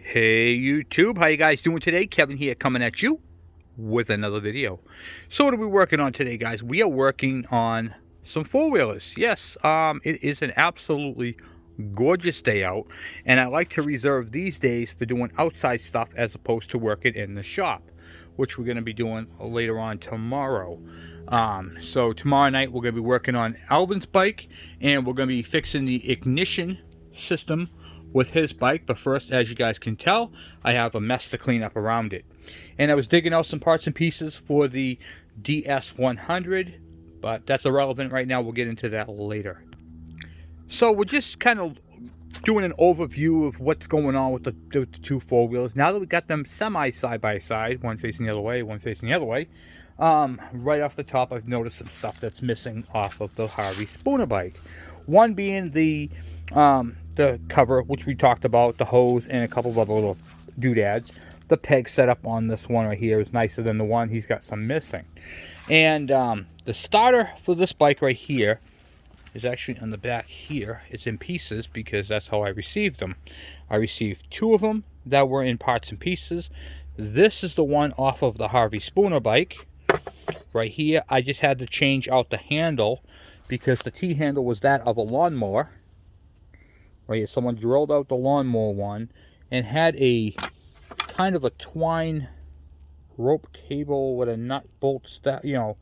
Hey YouTube, how you guys doing today? Kevin here coming at you with another video. So what are we working on today, guys? We are working on some four-wheelers. Yes, it is an absolutely gorgeous day out, and I like to reserve these days for doing outside stuff as opposed to working in the shop, which we're going to be doing later on tomorrow. So tomorrow night we're going to be working on Alvin's bike, and we're going to be fixing the ignition system with his bike. But first, as you guys can tell, I have a mess to clean up around it. And I was digging out some parts and pieces for the DS100, but that's irrelevant right now. We'll get into that later. So we're just kind of doing an overview of what's going on with the two four-wheelers. Now that we got them semi side by side, one facing the other way, one facing the other way, right off the top, I've noticed some stuff that's missing off of the Harvey Spooner bike. One being the cover, which we talked about, the hose, and a couple of other little doodads. The peg setup on this one right here is nicer than the one he's got some missing. And the starter for this bike right here is actually on the back here. It's in pieces because that's how I received them. I received two of them that were in parts and pieces. This is the one off of the Harvey Spooner bike right here. I just had to change out the handle because the T-handle was that of a lawnmower. Right here, someone drilled out the lawnmower one and had a kind of a twine rope cable with a nut bolt stuff, you know,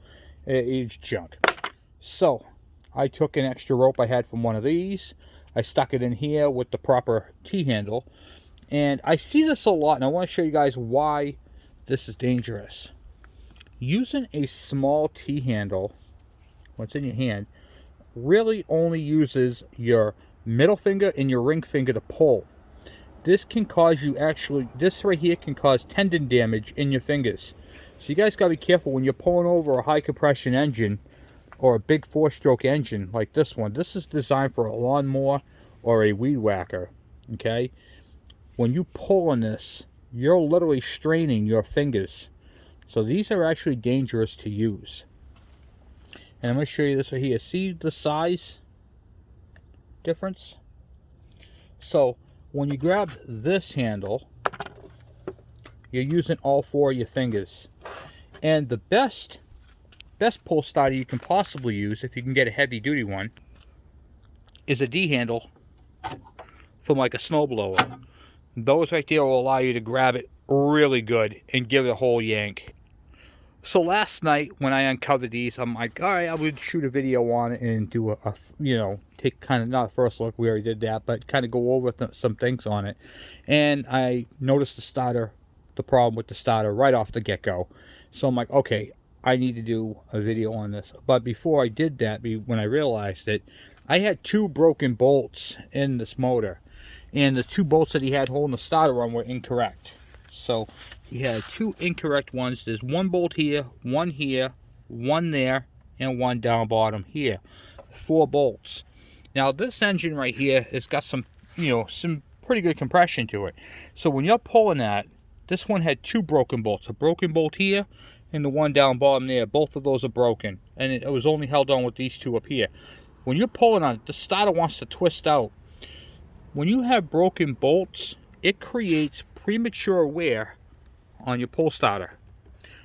it's junk. So I took an extra rope I had from one of these. I stuck it in here with the proper T-handle. And I see this a lot, and I want to show you guys why this is dangerous. Using a small T-handle, what's in your hand, really only uses your middle finger and your ring finger to pull. This can cause you this right here can cause tendon damage in your fingers. So you guys got to be careful when you're pulling over a high compression engine or a big 4-stroke engine like this one. This is designed for a lawnmower or a weed whacker, okay? When you pull on this, you're literally straining your fingers. So these are actually dangerous to use. And I'm going to show you this right here. See the size difference? So when you grab this handle, you're using all four of your fingers. And the best pull starter you can possibly use, if you can get a heavy duty one, is a D handle from like a snowblower. Those right there will allow you to grab it really good and give it a whole yank. So last night when I uncovered these, I'm like, all right, I would shoot a video on it and do a you know, take kind of, not a first look, we already did that, but kind of go over some things on it. And I noticed the problem with the starter right off the get-go. So I'm like, okay, I need to do a video on this. But before I did that, when I realized it, I had two broken bolts in this motor. And the two bolts that he had holding the starter on were incorrect. So he had two incorrect ones. There's one bolt here, one there, and one down bottom here. 4 bolts. Now this engine right here has got some, you know, some pretty good compression to it. So when you're pulling that, this one had 2 broken bolts. A broken bolt here and the one down bottom there. Both of those are broken. And it was only held on with these 2 up here. When you're pulling on it, the starter wants to twist out. When you have broken bolts, it creates premature wear on your pull starter.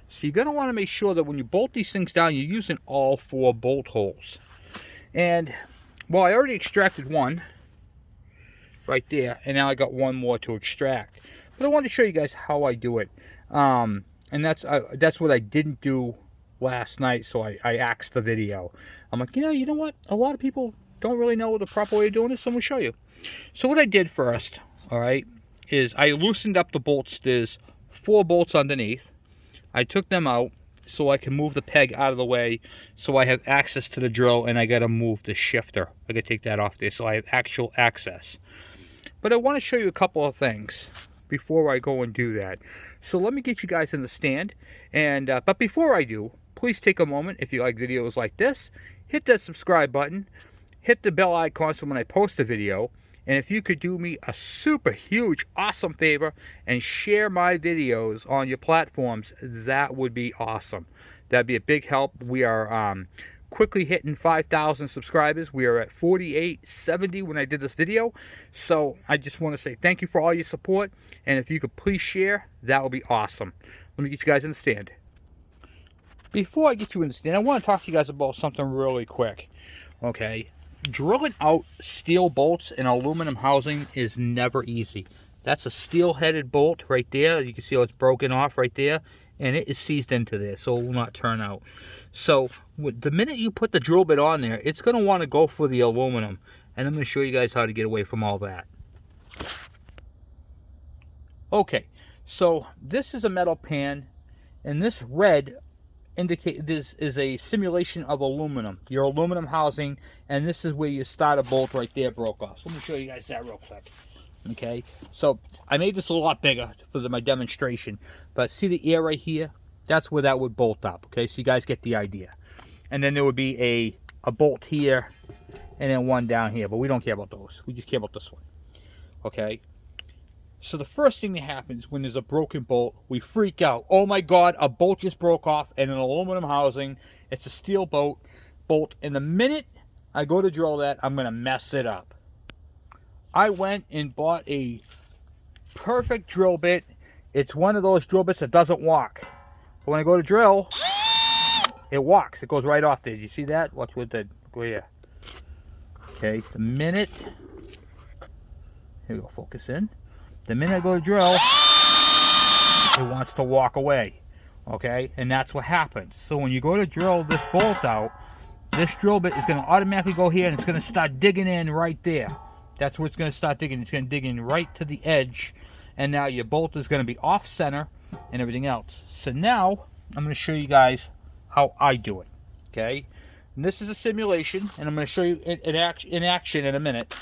So you're going to want to make sure that when you bolt these things down, you're using all 4 bolt holes. And, well, I already extracted one right there, and now I got one more to extract. But I wanted to show you guys how I do it. And that's what I didn't do last night, so I axed the video. I'm like, you know what? A lot of people don't really know the proper way of doing this, so I'm going to show you. So what I did first, all right, is I loosened up the bolts. There's 4 bolts underneath. I took them out so I can move the peg out of the way so I have access to the drill, and I got to move the shifter. I got to take that off there so I have actual access. But I want to show you a couple of things before I go and do that. So let me get you guys in the stand. And but before I do, please take a moment, if you like videos like this, hit that subscribe button, hit the bell icon so when I post a video. And if you could do me a super huge, awesome favor and share my videos on your platforms, that would be awesome. That'd be a big help. We are quickly hitting 5,000 subscribers. We are at 4870 when I did this video. So I just want to say thank you for all your support. And if you could please share, that would be awesome. Let me get you guys in the stand. Before I get you in the stand, I want to talk to you guys about something really quick. Okay, drilling out steel bolts in aluminum housing is never easy. That's a steel-headed bolt right there. You can see how it's broken off right there, and it is seized into there, so it will not turn out. So the minute you put the drill bit on there, it's going to want to go for the aluminum, and I'm going to show you guys how to get away from all that. Okay, so this is a metal pan, and this red indicate this is a simulation of aluminum, your aluminum housing, and this is where your starter bolt right there broke off. So let me show you guys that real quick. Okay, so I made this a lot bigger for my demonstration, but see the air right here? That's where that would bolt up. Okay, so you guys get the idea. And then there would be a bolt here and then one down here, but we don't care about those. We just care about this one. Okay, so the first thing that happens when there's a broken bolt, we freak out. Oh my God, a bolt just broke off in an aluminum housing. It's a steel bolt, and the minute I go to drill that, I'm gonna mess it up. I went and bought a perfect drill bit. It's one of those drill bits that doesn't walk. But when I go to drill, it walks. It goes right off there. You see that? Watch what it go here. Okay, the minute, here we go, focus in. The minute I go to drill, it wants to walk away. Okay, and that's what happens. So when you go to drill this bolt out, this drill bit is going to automatically go here and it's going to start digging in right there. That's where it's going to start digging. It's going to dig in right to the edge. And now your bolt is going to be off center and everything else. So now I'm going to show you guys how I do it. Okay. And this is a simulation. And I'm going to show you in action in a minute.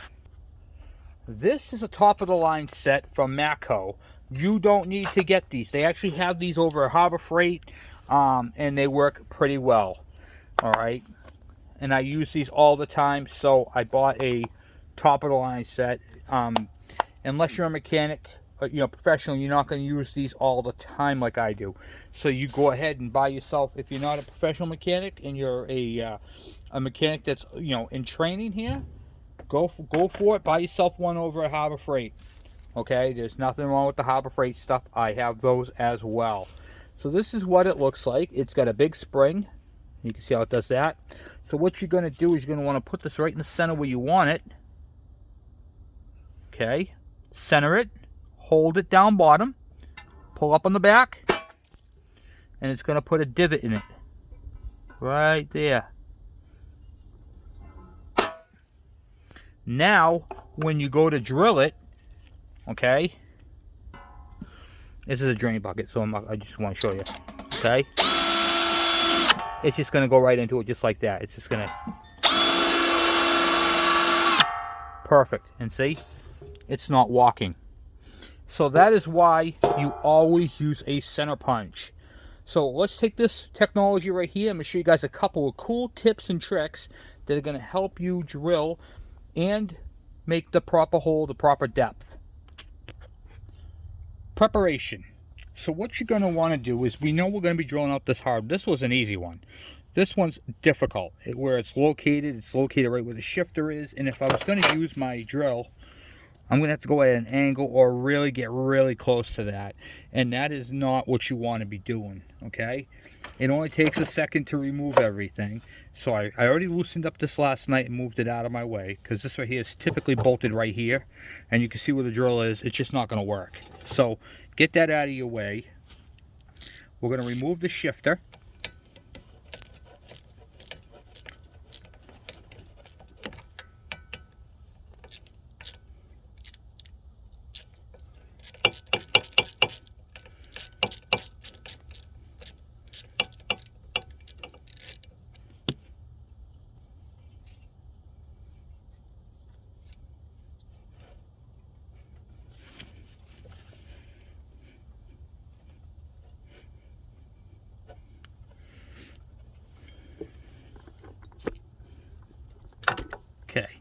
This is a top of the line set from Matco. You don't need to get these. They actually have these over at Harbor Freight. And they work pretty well. Alright. And I use these all the time. So I bought a top of the line set. Unless you're a mechanic, professional, you're not going to use these all the time like I do. So you go ahead and buy yourself, if you're not a professional mechanic and you're a mechanic that's in training here, go for it. Buy yourself one over at Harbor Freight. Okay, there's nothing wrong with the Harbor Freight stuff. I have those as well. So this is what it looks like. It's got a big spring. You can see how it does that. So what you're going to do is you're going to want to put this right in the center where you want it. Okay, center it, hold it down bottom, pull up on the back, and it's going to put a divot in it. Right there. Now, when you go to drill it, okay, this is a drain bucket, so I just want to show you, okay? It's just going to go right into it just like that. It's just going to... Perfect. And see? It's not walking. So that is why you always use a center punch. So let's take this technology right here. I'm going to show you guys a couple of cool tips and tricks that are going to help you drill and make the proper hole the proper depth. Preparation. So what you're going to want to do is, we know we're going to be drilling out this hard. This was an easy one. This one's difficult. Where it's located right where the shifter is. And if I was going to use my drill, I'm going to have to go at an angle or really get really close to that. And that is not what you want to be doing, okay? It only takes a second to remove everything. So I already loosened up this last night and moved it out of my way, because this right here is typically bolted right here. And you can see where the drill is. It's just not going to work. So get that out of your way. We're going to remove the shifter. Okay,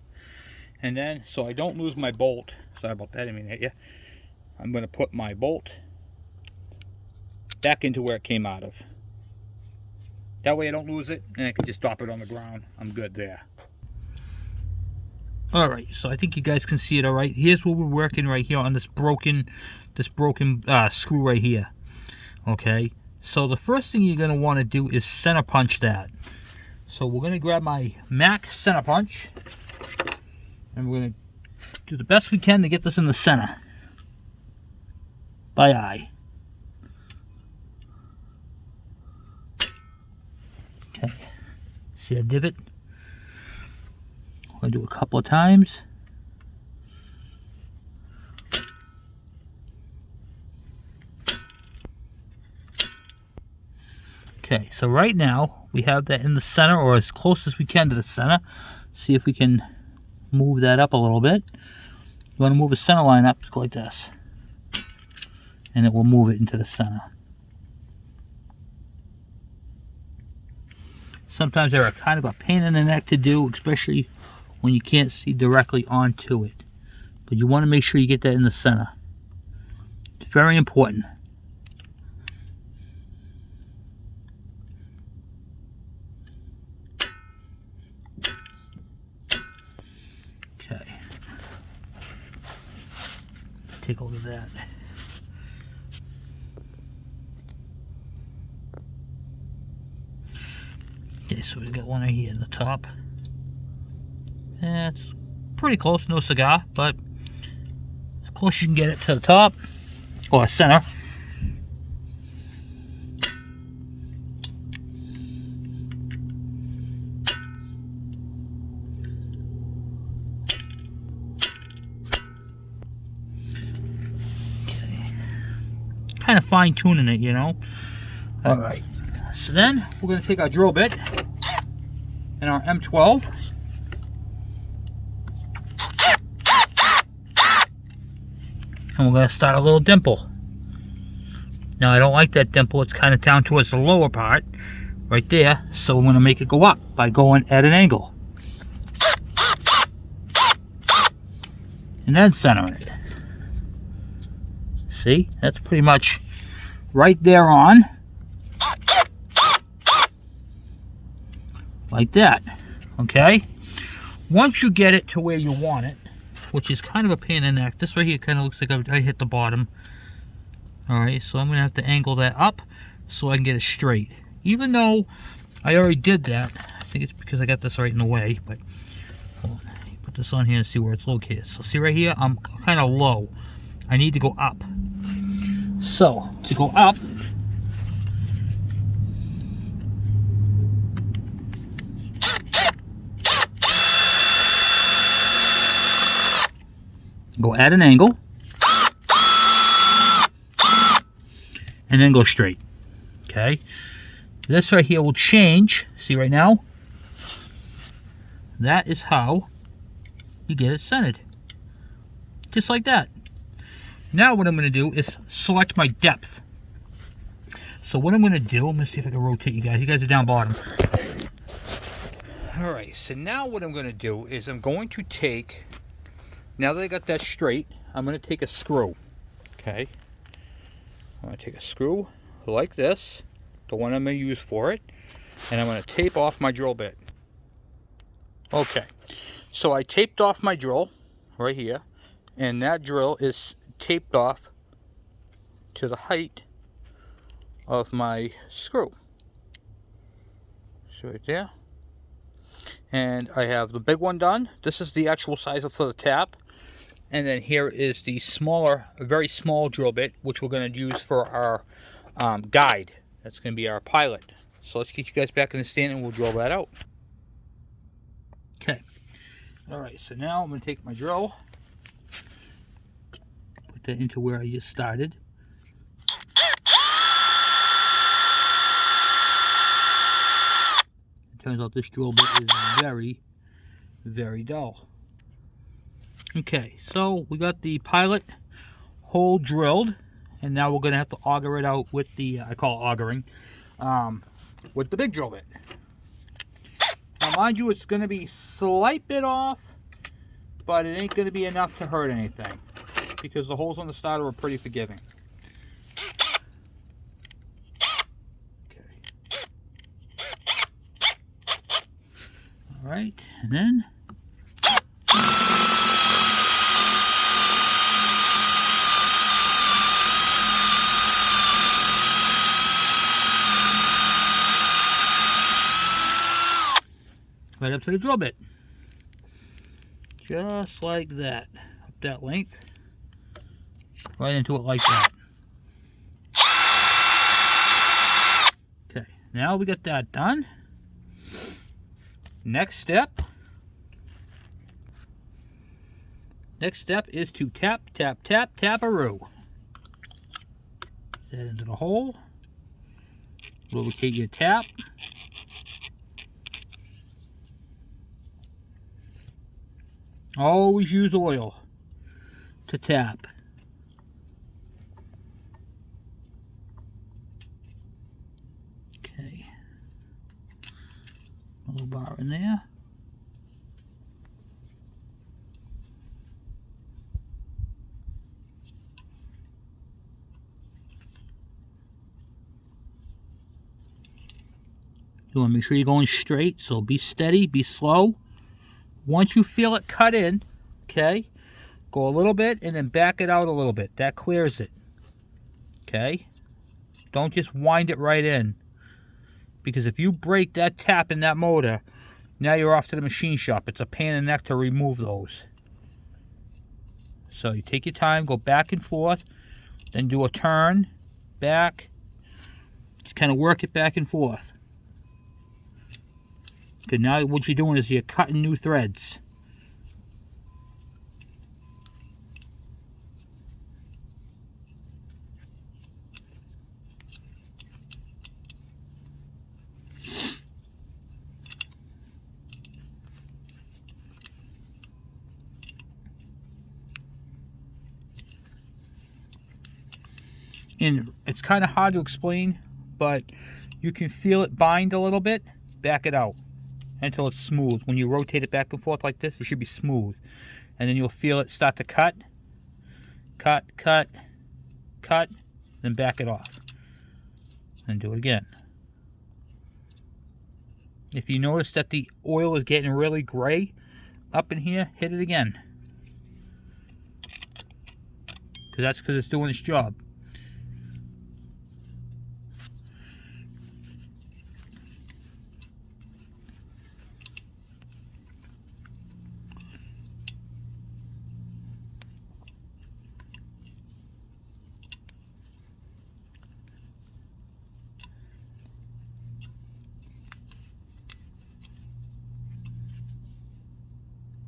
and then, so I don't lose my bolt, sorry about that, I didn't mean to hit you. I'm going to put my bolt back into where it came out of. That way I don't lose it, and I can just drop it on the ground. I'm good there. All right, so I think you guys can see it. All right, here's where we're working right here on this broken screw right here. Okay, so the first thing you're gonna want to do is center punch that. So we're gonna grab my Mac center punch, and we're gonna do the best we can to get this in the center by eye. Okay, see a divot? I'll do a couple of times. Okay, so right now we have that in the center, or as close as we can to the center. See if we can move that up a little bit. You want to move the center line up, just go like this, and it will move it into the center. Sometimes they're kind of a pain in the neck to do, especially when you can't see directly onto it. But you want to make sure you get that in the center. It's very important. Okay. Take a look at that. Okay, so we got one right here in the top. It's pretty close, no cigar, but as close as you can get it to the top or center. Okay, kind of fine tuning it, you know. All right, so then we're going to take our drill bit and our M12. And we're going to start a little dimple. Now I don't like that dimple, it's kind of down towards the lower part, right there, so I'm going to make it go up by going at an angle. And then centering it. See, that's pretty much right there on. Like that, okay? Once you get it to where you want it, which is kind of a pain in the neck. This right here kind of looks like I hit the bottom. Alright, so I'm going to have to angle that up so I can get it straight. Even though I already did that, I think it's because I got this right in the way, but hold on. Put this on here and see where it's located. So see right here, I'm kind of low. I need to go up. So, to go up, go at an angle, and then go straight. Okay, this right here will change. See right now, that is how you get it centered, just like that. Now what I'm going to do is select my depth. So what I'm going to do, I'm going to see if I can rotate you guys. You guys are down bottom. All right, so now what I'm going to do is I'm going to take, now that I got that straight, I'm going to take a screw, okay? I'm going to take a screw like this, the one I'm going to use for it, and I'm going to tape off my drill bit. Okay, so I taped off my drill right here, and that drill is taped off to the height of my screw. So right there. And I have the big one done. This is the actual size for the tap. And then here is the smaller, very small drill bit, which we're going to use for our guide. That's going to be our pilot. So let's get you guys back in the stand and we'll drill that out. Okay. Alright, so now I'm going to take my drill, put that into where I just started. It turns out this drill bit is very, very dull. Okay, so we got the pilot hole drilled, and now we're going to have to auger it out with the, I call it augering, with the big drill bit. Now mind you, it's going to be a slight bit off, but it ain't going to be enough to hurt anything, because the holes on the starter are pretty forgiving. Okay. right, and then right up to the drill bit. Just like that. Up that length. Right into it like that. Okay, now we got that done. Next step is to tap, tap, tap, tap-a-roo. That into the hole. Lubricate your tap. Always use oil to tap. Okay. A little bar in there. You want to make sure you're going straight, so be steady, be slow. Once you feel it cut in, okay, go a little bit and then back it out a little bit. That clears it. Okay? Don't just wind it right in. Because if you break that tap in that motor, now you're off to the machine shop. It's a pain in the neck to remove those. So you take your time, go back and forth, then do a turn, back. Just kind of work it back and forth. Okay, now what you're doing is you're cutting new threads. And it's kind of hard to explain, but you can feel it bind a little bit. Back it out until it's smooth. When you rotate it back and forth like this, it should be smooth. And then you'll feel it start to cut. Cut, cut, cut, then back it off. And do it again. If you notice that the oil is getting really gray up in here, hit it again. That's because it's doing its job.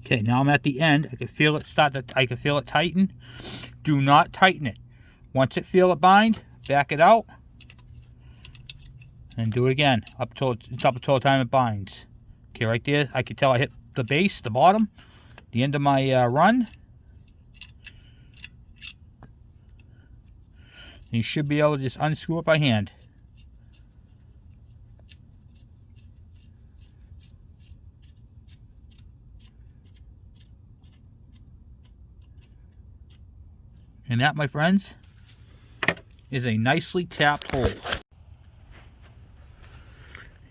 Okay, now I'm at the end. I can feel it I can feel it tighten. Do not tighten it. Once it feel it bind, back it out. And do it again. Up till the time it binds. Okay, right there, I can tell I hit the base, the bottom, the end of my run. And you should be able to just unscrew it by hand. And that, my friends, is a nicely tapped hole.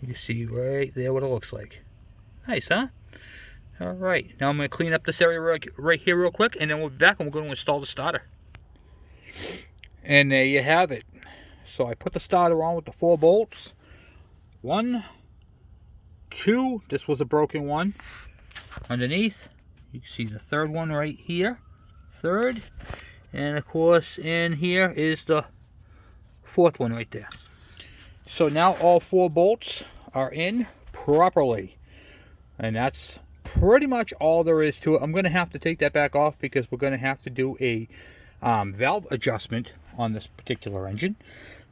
You can see right there what it looks like. Nice, huh? Alright, now I'm going to clean up this area right here real quick, and then we'll be back and we're going to install the starter. And there you have it. So I put the starter on with the 4 bolts. 1, 2, this was a broken one. Underneath, you can see the 3rd one right here. 3rd. And of course in here is the 4th one right there. So now all 4 bolts are in properly. And that's pretty much all there is to it. I'm going to have to take that back off because we're going to have to do a valve adjustment on this particular engine.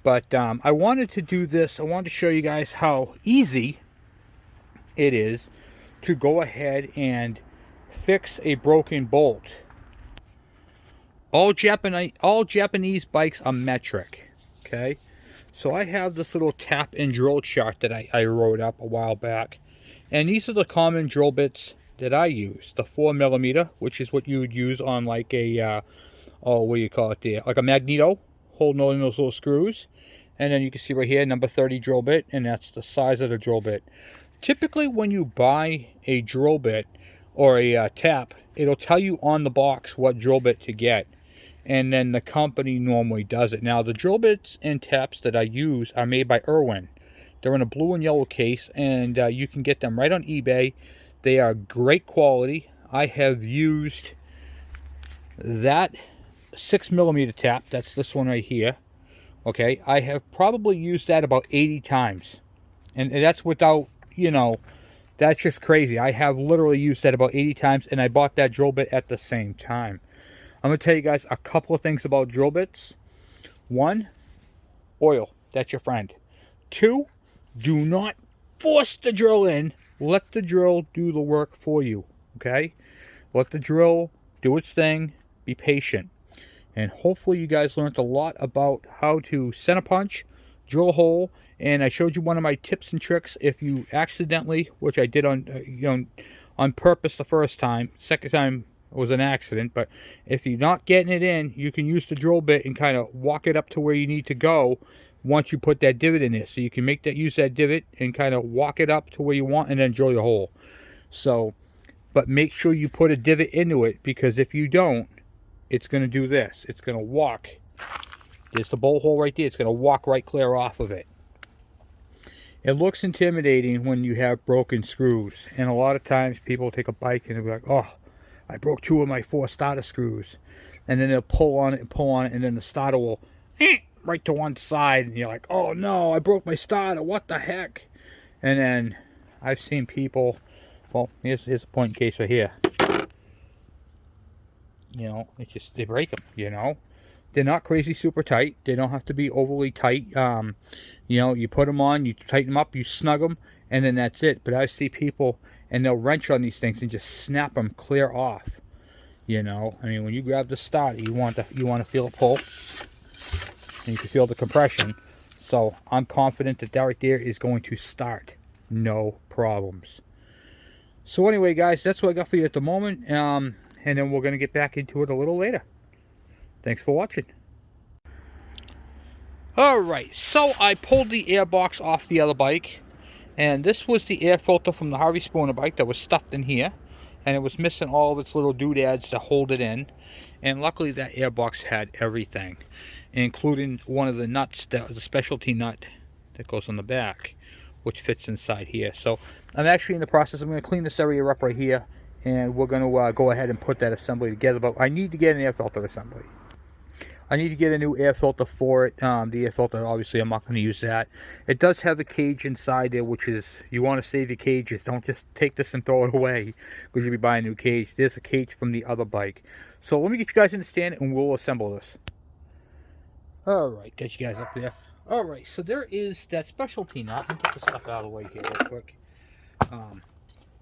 But I wanted to do this. I wanted to show you guys how easy it is to go ahead and fix a broken bolt. All Japanese bikes are metric, okay? So I have this little tap and drill chart that I wrote up a while back. And these are the common drill bits that I use. The 4mm, which is what you would use on like a, what do you call it there? Like a magneto, holding on those little screws. And then you can see right here, number 30 drill bit, and that's the size of the drill bit. Typically when you buy a drill bit or a tap, it'll tell you on the box what drill bit to get, and then the company normally does it. Now the drill bits and taps that I use are made by Irwin. They're in a blue and yellow case, and you can get them right on eBay. They are great quality. I have used that 6mm tap, that's this one right here. Okay, I have probably used that about 80 times, and that's without, you know, that's just crazy. I have literally used that about 80 times, and I bought that drill bit at the same time. I'm going to tell you guys a couple of things about drill bits. One, oil. That's your friend. Two, do not force the drill in. Let the drill do the work for you. Okay? Let the drill do its thing. Be patient. And hopefully you guys learned a lot about how to center punch, drill a hole, and I showed you one of my tips and tricks. If you accidentally, which I did on on purpose the first time, second time was an accident, but if you're not getting it in, you can use the drill bit and kind of walk it up to where you need to go once you put that divot in there. So you can use that divot and kind of walk it up to where you want and then drill your hole. So, but make sure you put a divot into it, because if you don't, it's going to do this. It's going to walk. There's the bolt hole right there. It's going to walk right clear off of it. It looks intimidating when you have broken screws. And a lot of times people take a bike and they'll be like, oh, I broke 2 of my 4 starter screws. And then they'll pull on it and pull on it, and then the starter will right to one side. And you're like, oh no, I broke my starter. What the heck? And then I've seen people, well, here's a point in case right here. You know, it's just, they break them, you know. They're not crazy super tight. They don't have to be overly tight. You know, you put them on, you tighten them up, you snug them, and then that's it. But I see people, and they'll wrench on these things and just snap them clear off. You know, I mean, when you grab the starter, you want to feel a pull, and you can feel the compression. So I'm confident that right there is going to start, no problems. So anyway, guys, that's what I got for you at the moment. And then we're going to get back into it a little later. Thanks for watching. Alright, so I pulled the air box off the other bike, and this was the air filter from the Harvey Spooner bike that was stuffed in here, and it was missing all of its little doodads to hold it in. And luckily that air box had everything, including one of the nuts, the specialty nut that goes on the back, which fits inside here. So I'm actually in the process. I'm going to clean this area up right here, and we're going to go ahead and put that assembly together. But I need to get an air filter assembly. I need to get a new air filter for it. The air filter, obviously, I'm not going to use that. It does have a cage inside there, which is, you want to save your cages. Don't just take this and throw it away, because you'll be buying a new cage. There's a cage from the other bike. So let me get you guys in the stand, and we'll assemble this. Alright, get you guys up there. Alright, so there is that specialty nut. Let me get this stuff out of the way here real quick.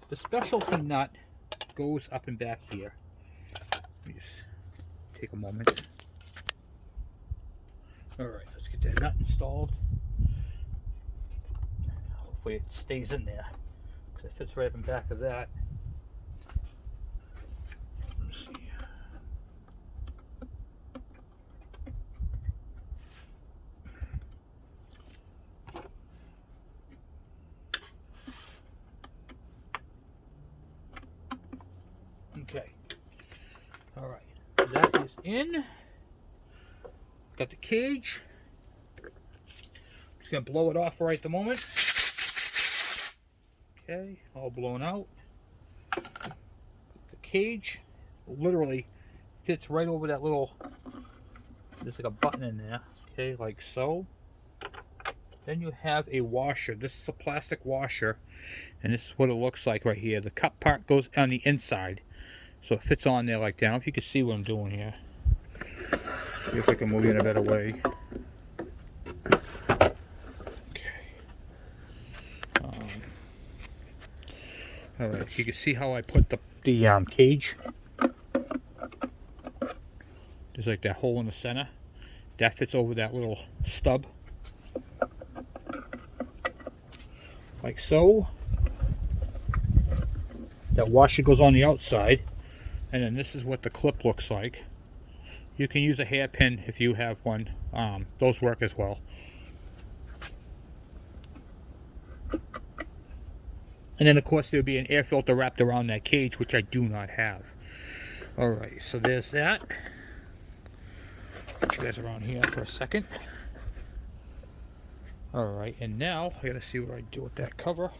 The specialty nut goes up and back here. Let me just take a moment. Alright, let's get that nut installed. Hopefully it stays in there, because it fits right up in back of that. Let's see. Okay. Alright, that is in. Got the cage. Just going to blow it off right at the moment. Okay, all blown out. The cage literally fits right over that little, there's like a button in there. Okay, like so. Then you have a washer. This is a plastic washer, and this is what it looks like right here. The cup part goes on the inside, so it fits on there like that. I don't know if you can see what I'm doing here. See if I can move it in a better way. Okay. Alright, you can see how I put the cage. There's like that hole in the center. That fits over that little stub. Like so. That washer goes on the outside. And then this is what the clip looks like. You can use a hairpin if you have one. Those work as well. And then of course there'll be an air filter wrapped around that cage, which I do not have. Alright, so there's that. Put you guys around here for a second. Alright, and now I gotta see what I do with that cover.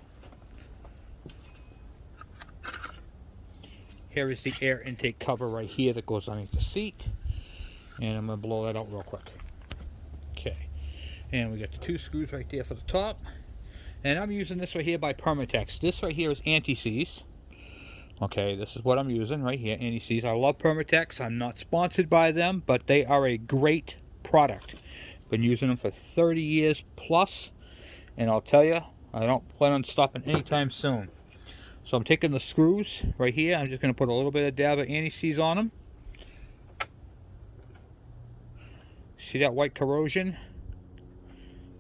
Here is the air intake cover right here that goes underneath the seat. And I'm gonna blow that out real quick. Okay. And we got the 2 screws right there for the top. And I'm using this right here by Permatex. This right here is anti-seize. Okay, this is what I'm using right here, anti-seize. I love Permatex. I'm not sponsored by them, but they are a great product. Been using them for 30 years plus, and I'll tell you, I don't plan on stopping anytime soon. So I'm taking the screws right here. I'm just going to put a little bit of dab of anti-seize on them. See that white corrosion?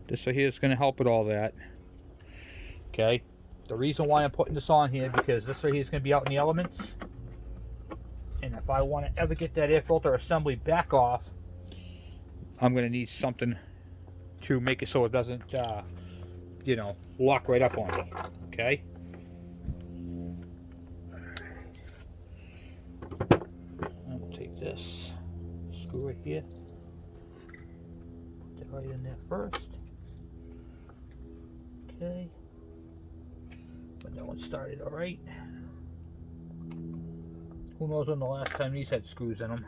This right here is going to help with all that. Okay. The reason why I'm putting this on here, because this right here is going to be out in the elements. And if I want to ever get that air filter assembly back off, I'm going to need something to make it so it doesn't, you know, lock right up on me. Okay? I'm going to take this screw right here. Put that right in there first. Okay. But that one started alright. Who knows when the last time these had screws in them.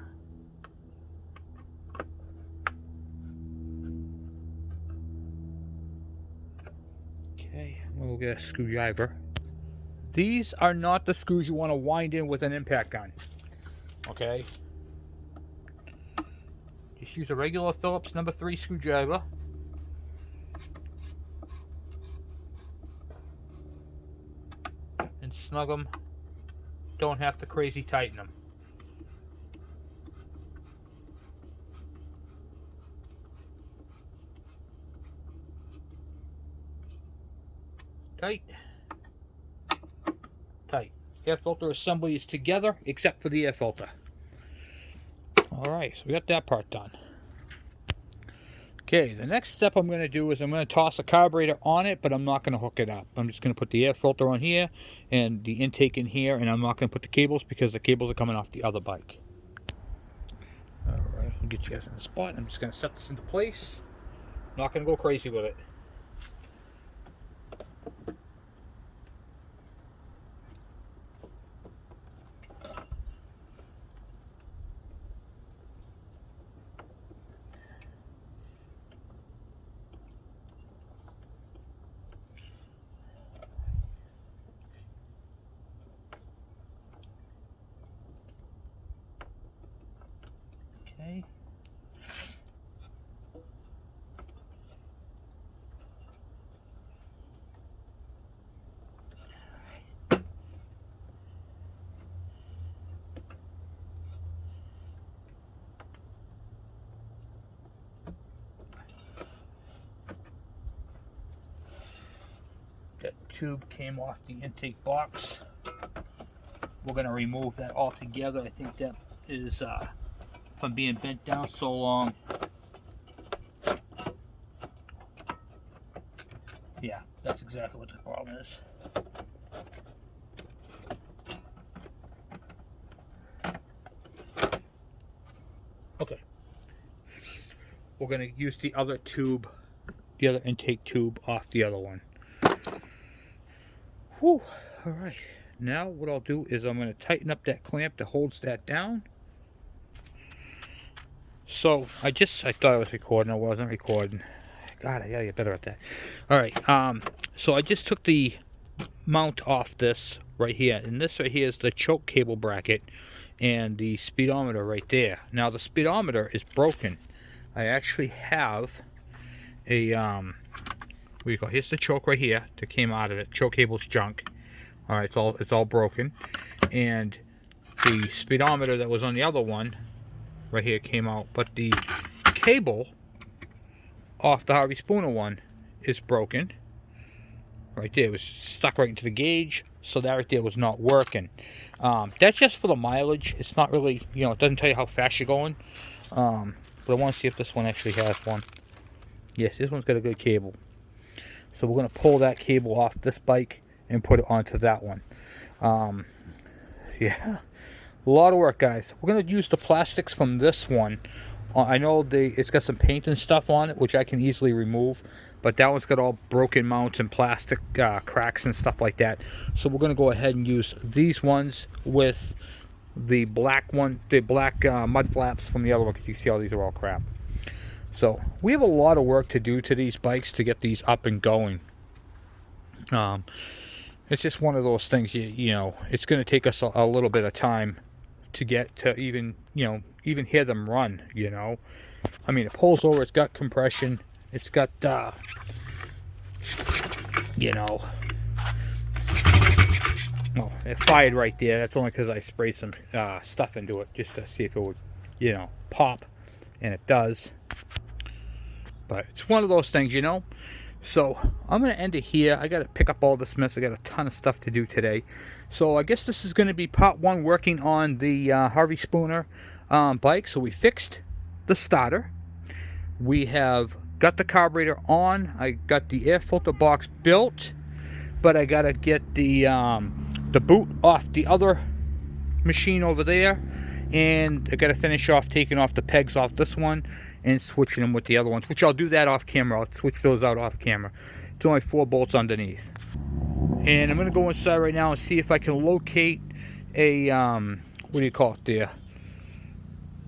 Okay, we'll get a screwdriver. These are not the screws you want to wind in with an impact gun. Okay? Just use a regular Phillips number 3 screwdriver. And snug them. Don't have to crazy tighten them. Tight. Tight. Air filter assembly is together except for the air filter. Alright, so we got that part done. Okay, the next step I'm going to do is I'm going to toss a carburetor on it, but I'm not going to hook it up. I'm just going to put the air filter on here and the intake in here, and I'm not going to put the cables because the cables are coming off the other bike. Alright, I'll get you guys in the spot. I'm just going to set this into place. Not going to go crazy with it. Okay. That tube came off the intake box. We're going to remove that altogether. I think that is from being bent down so long. Yeah, that's exactly what the problem is. Okay. We're going to use the other tube, the other intake tube off the other one. Whew. Alright. Now what I'll do is I'm going to tighten up that clamp that holds that down. So I thought I was recording. I wasn't recording. God, I gotta get better at that. Alright, so I just took the mount off this right here, and this right here is the choke cable bracket and the speedometer right there. Now the speedometer is broken. I actually have a what do you call it? Here's the choke right here that came out of it. Choke cable's junk. Alright, it's all broken. And the speedometer that was on the other one right here came out, but the cable off the Harvey Spooner one is broken. Right there, it was stuck right into the gauge, so that right there was not working. That's just for the mileage. It's not really, you know, it doesn't tell you how fast you're going. But I want to see if this one actually has one. Yes, this one's got a good cable. So we're going to pull that cable off this bike, and put it onto that one. Yeah, a lot of work, guys. We're going to use the plastics from this one. I know it's got some paint and stuff on it, which I can easily remove, but that one's got all broken mounts and plastic cracks and stuff like that. So we're going to go ahead and use these ones with the black one, the black mud flaps from the other one, because you see all these are all crap. So we have a lot of work to do to these bikes to get these up and going. It's just one of those things, you know, it's going to take us a little bit of time to get to even, you know, even hear them run, you know. I mean, it pulls over, it's got compression, it's got, you know, well, it fired right there. That's only because I sprayed some stuff into it just to see if it would, you know, pop, and it does. But it's one of those things, you know. So I'm going to end it here. I got to pick up all this mess. I got a ton of stuff to do today. So I guess this is going to be part one, working on the Harvey Spooner bike. So we fixed the starter. We have got the carburetor on. I got the air filter box built, but I got to get the boot off the other machine over there, and I got to finish off taking off the pegs off this one and switching them with the other ones, which I'll do that off camera. I'll switch those out off camera. It's only 4 bolts underneath. And I'm going to go inside right now and see if I can locate a, what do you call it there?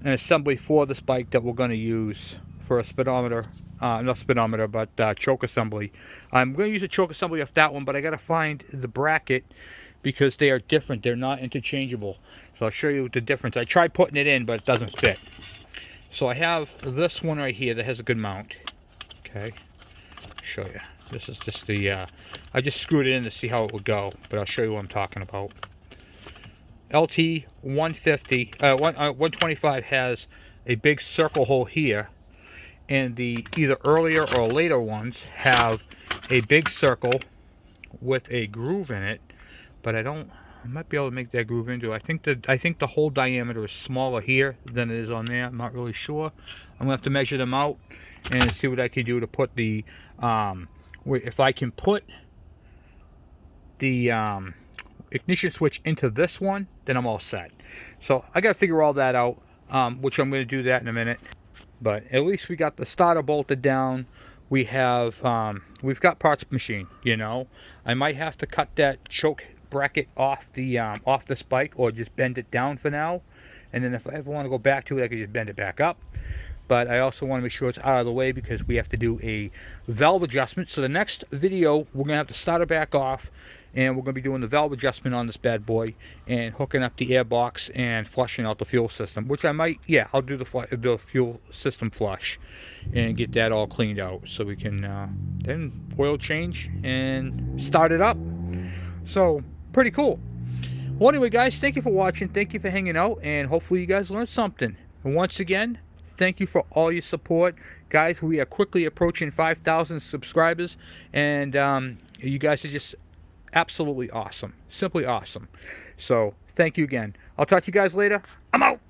An assembly for this bike that we're going to use for a speedometer. Not speedometer, but choke assembly. I'm going to use a choke assembly off that one, but I got to find the bracket because they are different. They're not interchangeable. So I'll show you the difference. I tried putting it in, but it doesn't fit. So I have this one right here that has a good mount. Okay, show you. This is just the, I just screwed it in to see how it would go, but I'll show you what I'm talking about. LT150, 125 has a big circle hole here, and the either earlier or later ones have a big circle with a groove in it, but I might be able to make that groove into it. I think the whole diameter is smaller here than it is on there. I'm not really sure. I'm gonna have to measure them out and see what I can do to put the if I can put the ignition switch into this one, then I'm all set. So I gotta figure all that out, which I'm gonna do that in a minute. But at least we got the starter bolted down. We have we've got parts machine, you know. I might have to cut that choke bracket off the off this bike, or just bend it down for now, and then if I ever want to go back to it, I can just bend it back up. But I also want to make sure it's out of the way because we have to do a valve adjustment. So the next video, we're gonna have to start it back off, and we're gonna be doing the valve adjustment on this bad boy and hooking up the air box and flushing out the fuel system, which I might, yeah, I'll do the fuel system flush and get that all cleaned out so we can then oil change and start it up. So pretty cool. Well, anyway, guys, thank you for watching. Thank you for hanging out, and hopefully you guys learned something. And once again, thank you for all your support. Guys, we are quickly approaching 5,000 subscribers, and you guys are just absolutely awesome. Simply awesome. So thank you again. I'll talk to you guys later. I'm out.